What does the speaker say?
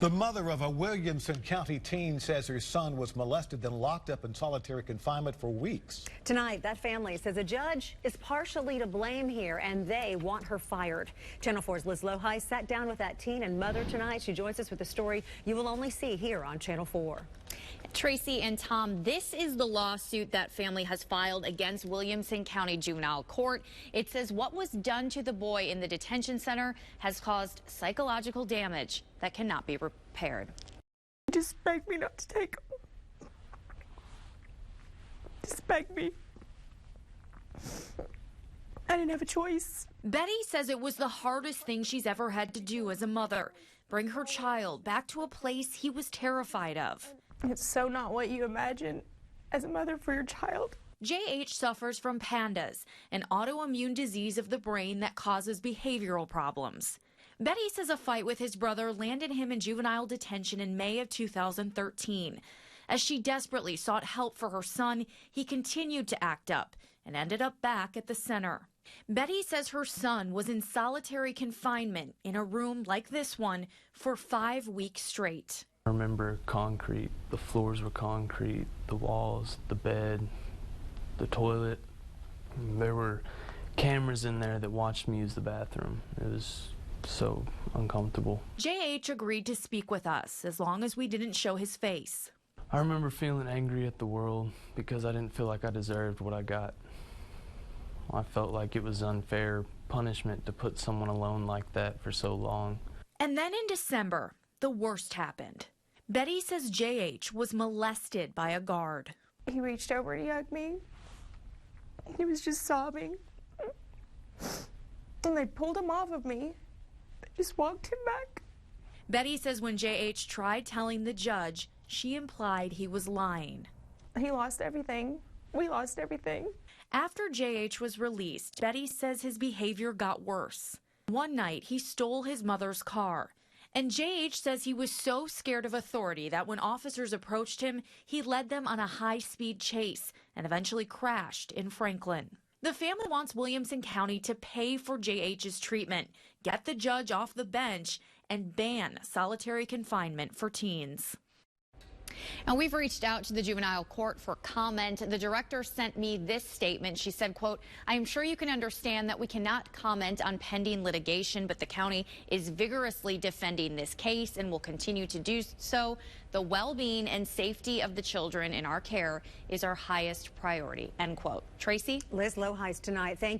The mother of a Williamson County teen says her son was molested, then locked up in solitary confinement for weeks. Tonight, that family says a judge is partially to blame here, and they want her fired. Channel 4's Liz Lohai sat down with that teen and mother tonight. She joins us with a story you will only see here on Channel 4. Tracy and Tom, this is the lawsuit that family has filed against Williamson County Juvenile Court. It says what was done to the boy in the detention center has caused psychological damage that cannot be repaired. Just begged me not to take him. Just begged me. I didn't have a choice. Betty says it was the hardest thing she's ever had to do as a mother. Bring her child back to a place he was terrified of. It's so not what you imagine as a mother for your child. JH suffers from pandas, an autoimmune disease of the brain that causes behavioral problems. Betty says a fight with his brother landed him in juvenile detention in May of 2013. As she desperately sought help for her son, he continued to act up and ended up back at the center. Betty says her son was in solitary confinement in a room like this one for 5 weeks straight. I remember concrete. The floors were concrete, the walls, the bed, the toilet. There were cameras in there that watched me use the bathroom. It was so uncomfortable. JH agreed to speak with us as long as we didn't show his face. I remember feeling angry at the world because I didn't feel like I deserved what I got. I felt like it was unfair punishment to put someone alone like that for so long. And then in December, the worst happened. Betty says JH was molested by a guard. He reached over and he hugged me. He was just sobbing. And they pulled him off of me. They just walked him back. Betty says when JH tried telling the judge, she implied he was lying. He lost everything. We lost everything. After JH was released, Betty says his behavior got worse. One night, he stole his mother's car. And JH says he was so scared of authority that when officers approached him, he led them on a high-speed chase and eventually crashed in Franklin. The family wants Williamson County to pay for JH's treatment, get the judge off the bench, and ban solitary confinement for teens. And we've reached out to the juvenile court for comment. The director sent me this statement. She said, quote, "I am sure you can understand that we cannot comment on pending litigation, but the county is vigorously defending this case and will continue to do so. The well-being and safety of the children in our care is our highest priority," end quote. Tracy? Liz Lohai tonight. Thank you.